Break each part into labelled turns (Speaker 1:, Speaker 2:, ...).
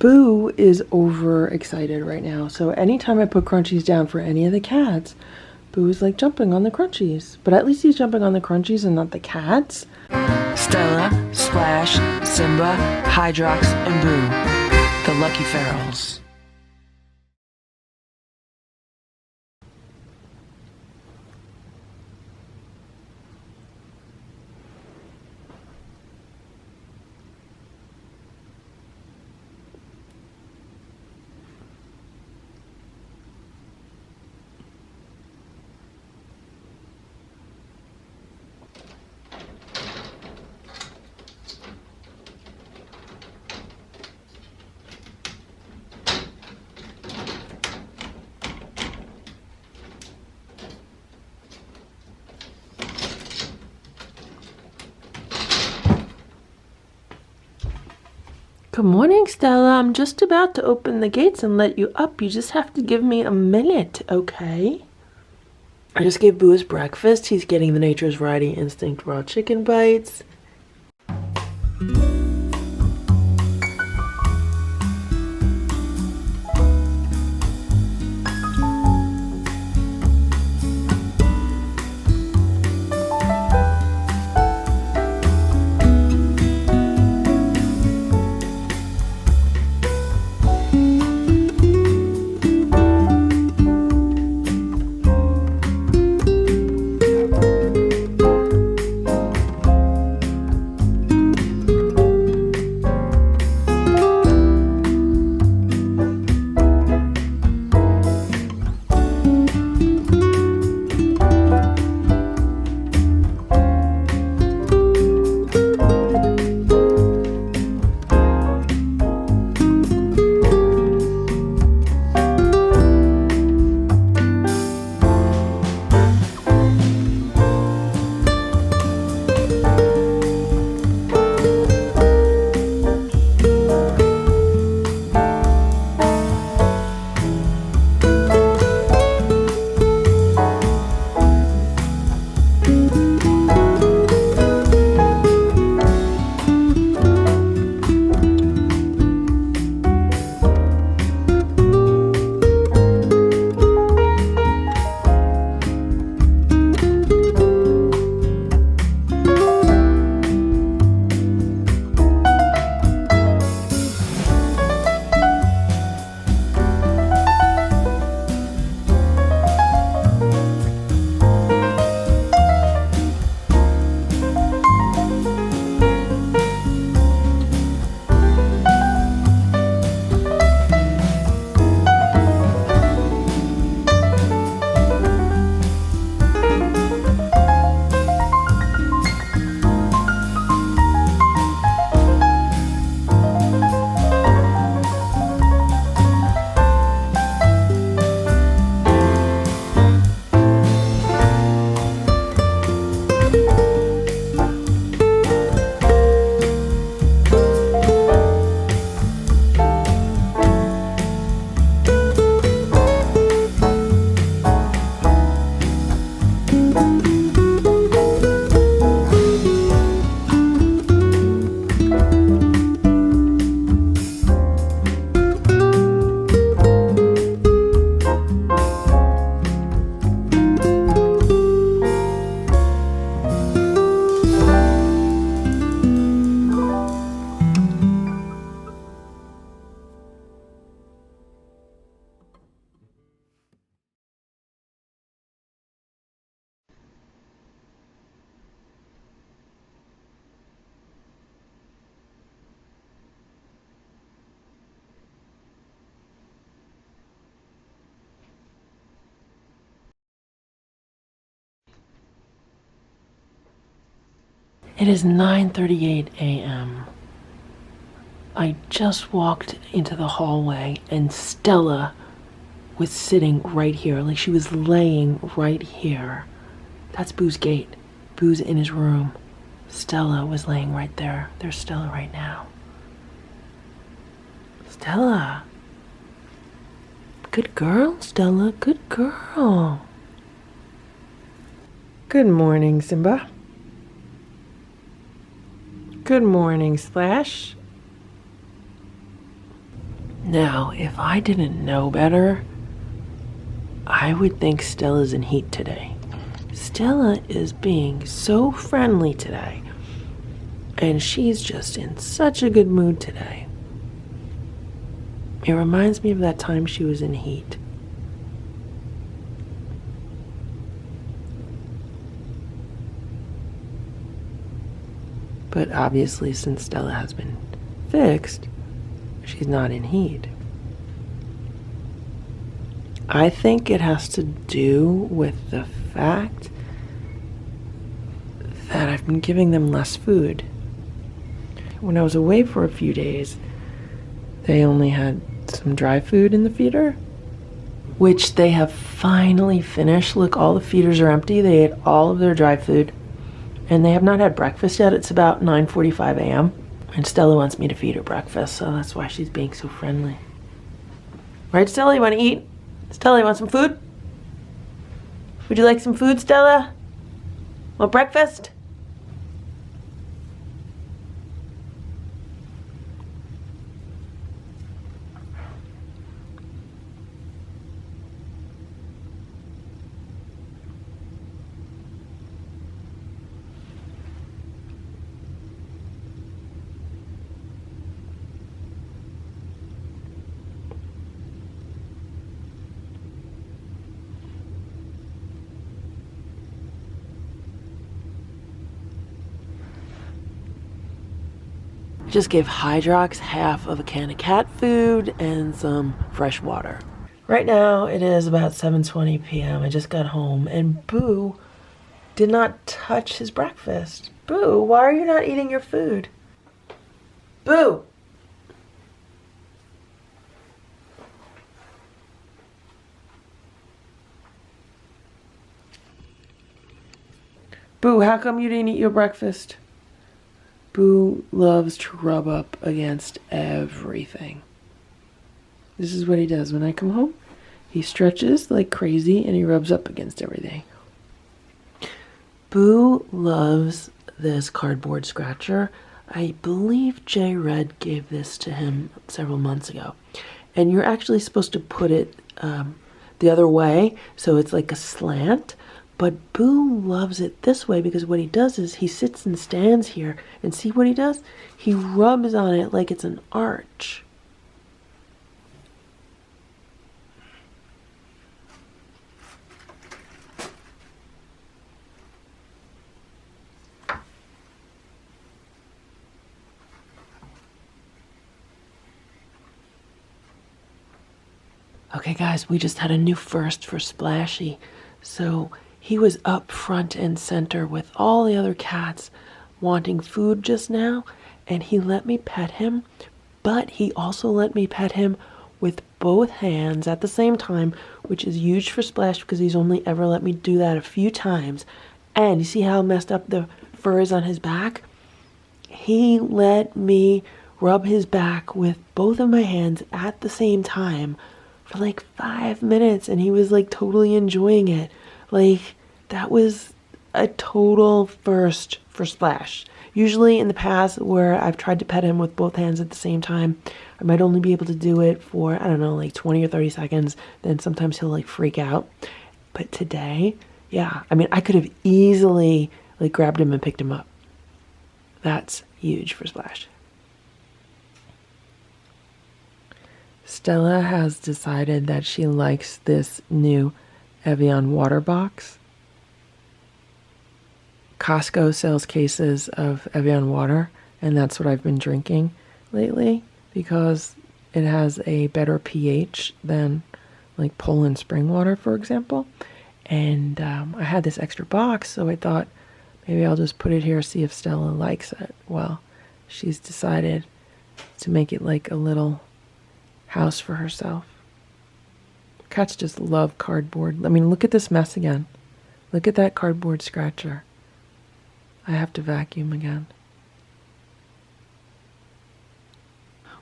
Speaker 1: Boo is overexcited right now. So anytime I put crunchies down for any of the cats, Boo is like jumping on the crunchies. But at least he's jumping on the crunchies and not the cats.
Speaker 2: Stella, Splash, Simba, Hydrox, and Boo, the LuckyFerals.
Speaker 1: Good morning, Stella. I'm just about to open the gates and let you up. You just have to give me a minute, okay? I just gave Boo his breakfast. He's getting the Nature's Variety Instinct raw chicken bites. It is 9:38 a.m. I just walked into the hallway and Stella was sitting right here, like she was laying right here. That's Boo's gate. Boo's in his room. Stella was laying right there. There's Stella right now. Stella. Good girl, Stella. Good girl. Good morning, Simba. Good morning, Splash. Now, if I didn't know better, I would think Stella's in heat today. Stella is being so friendly today, and she's just in such a good mood today. It reminds me of that time she was in heat. But obviously, since Stella has been fixed, she's not in heat. I think it has to do with the fact that I've been giving them less food. When I was away for a few days, they only had some dry food in the feeder, which they have finally finished. Look, all the feeders are empty. They ate all of their dry food, and they have not had breakfast yet. It's about 9:45 a.m., and Stella wants me to feed her breakfast, so that's why she's being so friendly. Right, Stella, you want to eat? Stella, you want some food? Would you like some food, Stella? Want breakfast? Just gave Hydrox half of a can of cat food and some fresh water. Right now it is about 7:20 p.m. I just got home and Boo did not touch his breakfast. Boo, why are you not eating your food? Boo! Boo, how come you didn't eat your breakfast? Boo loves to rub up against everything. This is what he does when I come home. He stretches like crazy and he rubs up against everything. Boo loves this cardboard scratcher. I believe J Red gave this to him several months ago. And you're actually supposed to put it the other way, so it's like a slant. But Boo loves it this way because what he does is he sits and stands here, and see what he does? He rubs on it like it's an arch. Okay guys, we just had a new first for Splashy. So he was up front and center with all the other cats wanting food just now, and he let me pet him, but he also let me pet him with both hands at the same time, which is huge for Splash because he's only ever let me do that a few times. And you see how messed up the fur is on his back? He let me rub his back with both of my hands at the same time for like 5 minutes, and he was like totally enjoying it. Like, that was a total first for Splash. Usually in the past where I've tried to pet him with both hands at the same time, I might only be able to do it for, I don't know, like 20 or 30 seconds. Then sometimes he'll like freak out. But today, yeah, I mean, I could have easily like grabbed him and picked him up. That's huge for Splash. Stella has decided that she likes this new Evian water box. Costco sells cases of Evian water, and that's what I've been drinking lately because it has a better pH than like Poland spring water, for example. And I had this extra box, so I thought maybe I'll just put it here, see if Stella likes it. Well, she's decided to make it like a little house for herself. Cats just love cardboard. I mean, look at this mess again. Look at that cardboard scratcher. I have to vacuum again.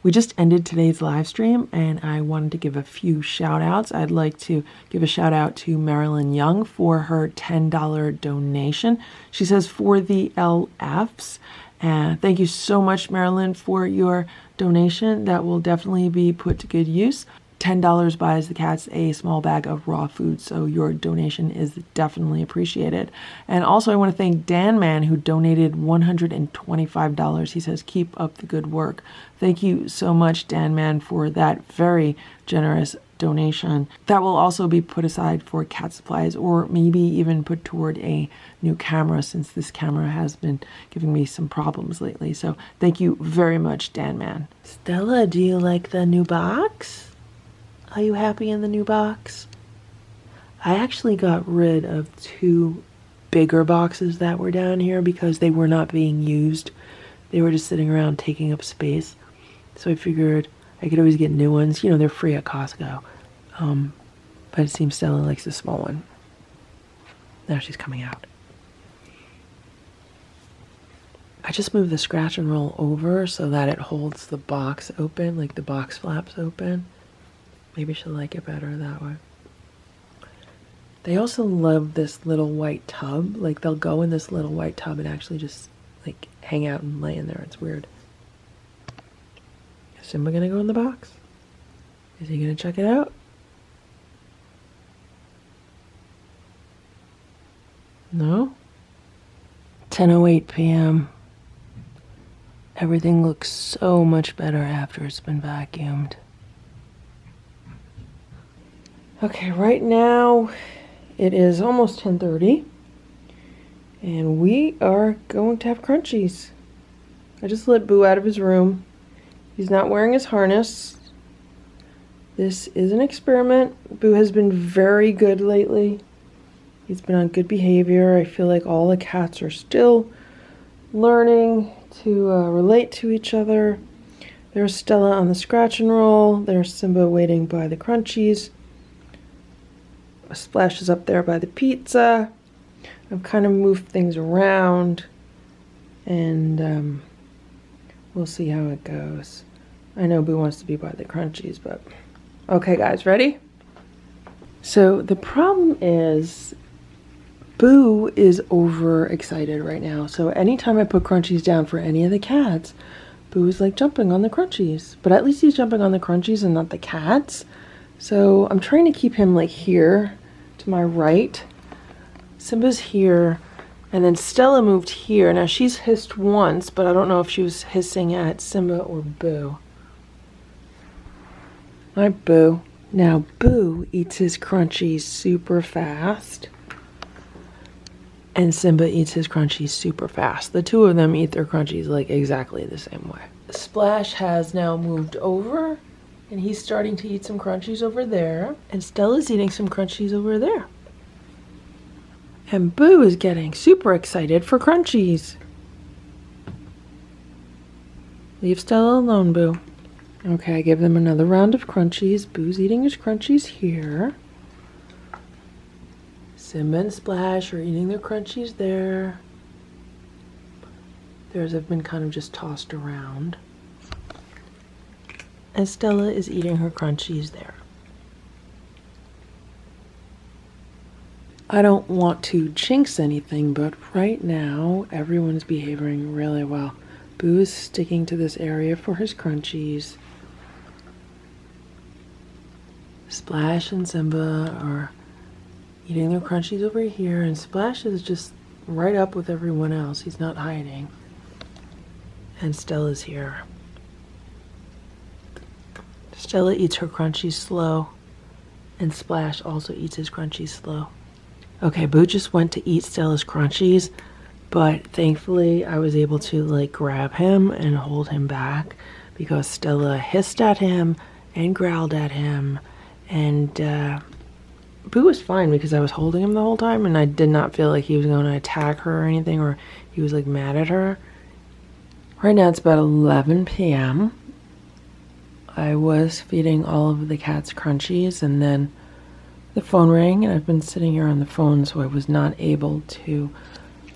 Speaker 1: We just ended today's live stream, and I wanted to give a few shout outs. I'd like to give a shout out to Marilyn Young for her $10 donation. She says, for the LFs. And thank you so much, Marilyn, for your donation. That will definitely be put to good use. $10 buys the cats a small bag of raw food, so your donation is definitely appreciated. And also I want to thank Dan Man, who donated $125. He says, keep up the good work. Thank you so much, Dan Man, for that very generous donation. That will also be put aside for cat supplies, or maybe even put toward a new camera, since this camera has been giving me some problems lately. So thank you very much, Dan Man. Stella, do you like the new box? Are you happy in the new box? I actually got rid of 2 bigger boxes that were down here because they were not being used. They were just sitting around taking up space. So I figured I could always get new ones. You know, they're free at Costco. But it seems Stella likes the small one. Now she's coming out. I just moved the scratch and roll over so that it holds the box open, like the box flaps open. Maybe she'll like it better that way. They also love this little white tub. Like, they'll go in this little white tub and actually just, like, hang out and lay in there. It's weird. Is Simba gonna go in the box? Is he gonna check it out? No? 10:08 p.m. Everything looks so much better after it's been vacuumed. Okay, right now it is almost 10:30 and we are going to have crunchies. I just let Boo out of his room. He's not wearing his harness. This is an experiment. Boo has been very good lately. He's been on good behavior. I feel like all the cats are still learning to relate to each other. There's Stella on the scratch and roll. There's Simba waiting by the crunchies. Splash is up there by the pizza. I've kind of moved things around and we'll see how it goes. I know Boo wants to be by the crunchies, but okay guys, ready? So the problem is Boo is overexcited right now. So anytime I put crunchies down for any of the cats, Boo is like jumping on the crunchies. But at least he's jumping on the crunchies and not the cats. So I'm trying to keep him like here to my right. Simba's here, and then Stella moved here. Now she's hissed once, but I don't know if she was hissing at Simba or Boo. Hi, Boo. Now Boo eats his crunchies super fast, and Simba eats his crunchies super fast. The two of them eat their crunchies like exactly the same way. Splash has now moved over, and he's starting to eat some crunchies over there. And Stella's eating some crunchies over there. And Boo is getting super excited for crunchies. Leave Stella alone, Boo. Okay, I give them another round of crunchies. Boo's eating his crunchies here. Simba and Splash are eating their crunchies there. Theirs have been kind of just tossed around. And Stella is eating her crunchies there. I don't want to jinx anything, but right now everyone's behaving really well. Boo is sticking to this area for his crunchies. Splash and Simba are eating their crunchies over here, and Splash is just right up with everyone else. He's not hiding. And Stella's here. Stella eats her crunchies slow, and Splash also eats his crunchies slow. Okay, Boo just went to eat Stella's crunchies, but thankfully I was able to like grab him and hold him back because Stella hissed at him and growled at him, and Boo was fine because I was holding him the whole time and I did not feel like he was going to attack her or anything, or he was like mad at her. Right now it's about 11 p.m. I was feeding all of the cats crunchies, and then the phone rang, and I've been sitting here on the phone, so I was not able to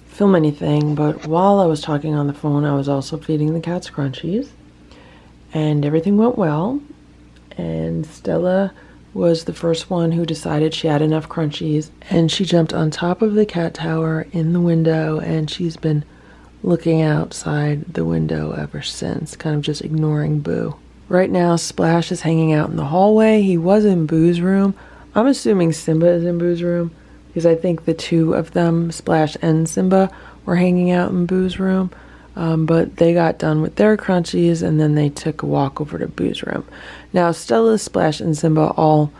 Speaker 1: film anything. But while I was talking on the phone, I was also feeding the cats crunchies, and everything went well. And Stella was the first one who decided she had enough crunchies, and she jumped on top of the cat tower in the window, and she's been looking outside the window ever since, kind of just ignoring Boo. Right now, Splash is hanging out in the hallway. He was in Boo's room. I'm assuming Simba is in Boo's room because I think the two of them, Splash and Simba, were hanging out in Boo's room. But they got done with their crunchies and then they took a walk over to Boo's room. Now, Stella, Splash, and Simba all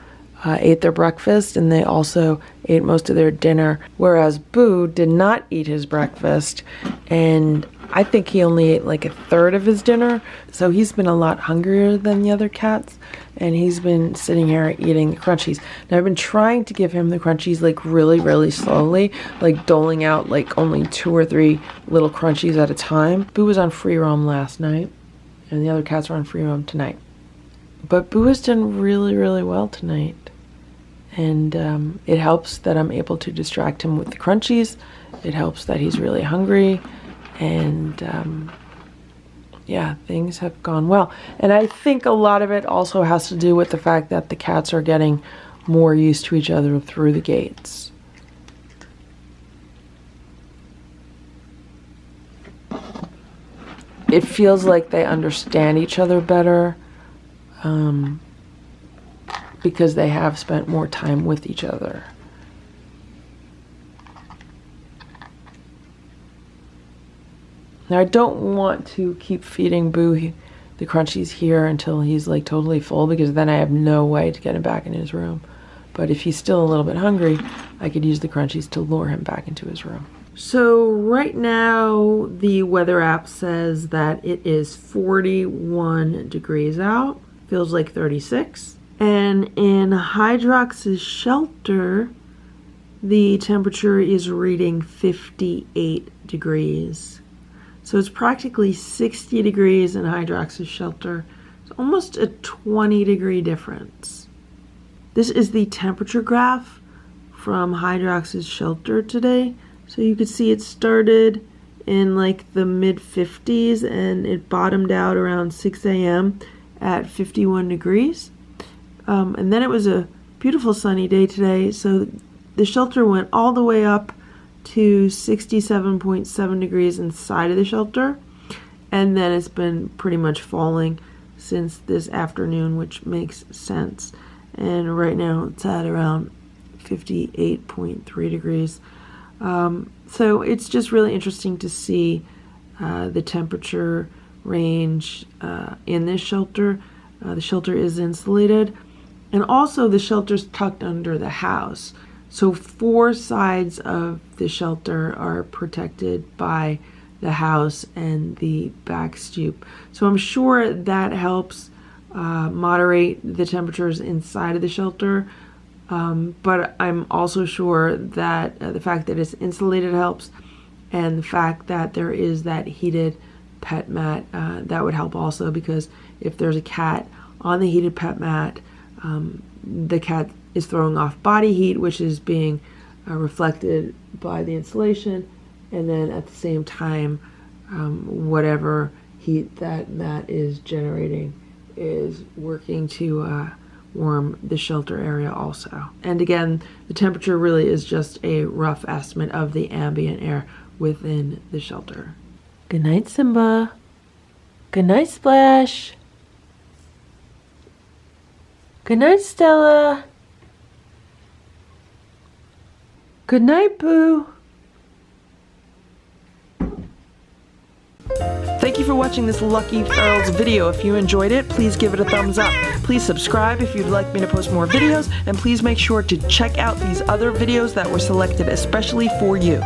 Speaker 1: ate their breakfast, and they also ate most of their dinner, whereas Boo did not eat his breakfast, and I think he only ate like a third of his dinner, so he's been a lot hungrier than the other cats, and he's been sitting here eating the crunchies. Now, I've been trying to give him the crunchies like really, really slowly, like doling out like only 2 or 3 little crunchies at a time. Boo was on free roam last night, and the other cats are on free roam tonight. But Boo has done really, really well tonight. And it helps that I'm able to distract him with the crunchies. It helps that he's really hungry. And yeah, things have gone well. And I think a lot of it also has to do with the fact that the cats are getting more used to each other through the gates. It feels like they understand each other better. Because they have spent more time with each other. Now, I don't want to keep feeding Boo the crunchies here until he's like totally full, because then I have no way to get him back in his room. But if he's still a little bit hungry, I could use the crunchies to lure him back into his room. So right now, the weather app says that it is 41 degrees out. Feels like 36. And in Hydrox's shelter, the temperature is reading 58 degrees. So it's practically 60 degrees in Hydrox's shelter. It's almost a 20-degree difference. This is the temperature graph from Hydrox's shelter today. So you could see it started in like the mid-50s and it bottomed out around 6 a.m. at 51 degrees. And then it was a beautiful sunny day today, so the shelter went all the way up to 67.7 degrees inside of the shelter, and then it's been pretty much falling since this afternoon, which makes sense. And right now it's at around 58.3 degrees. So it's just really interesting to see the temperature range in this shelter. The shelter is insulated. And also the shelter's tucked under the house. So 4 sides of the shelter are protected by the house and the back stoop. So I'm sure that helps moderate the temperatures inside of the shelter. But I'm also sure that the fact that it's insulated helps. And the fact that there is that heated pet mat, that would help also, because if there's a cat on the heated pet mat, the cat is throwing off body heat, which is being reflected by the insulation, and then at the same time, whatever heat that mat is generating is working to warm the shelter area also. And again, the temperature really is just a rough estimate of the ambient air within the shelter. Good night, Simba. Good night, Splash. Good night, Stella. Good night, Boo. Thank you for watching this LuckyFerals video. If you enjoyed it, please give it a thumbs up. Please subscribe if you'd like me to post more videos, and please make sure to check out these other videos that were selected especially for you.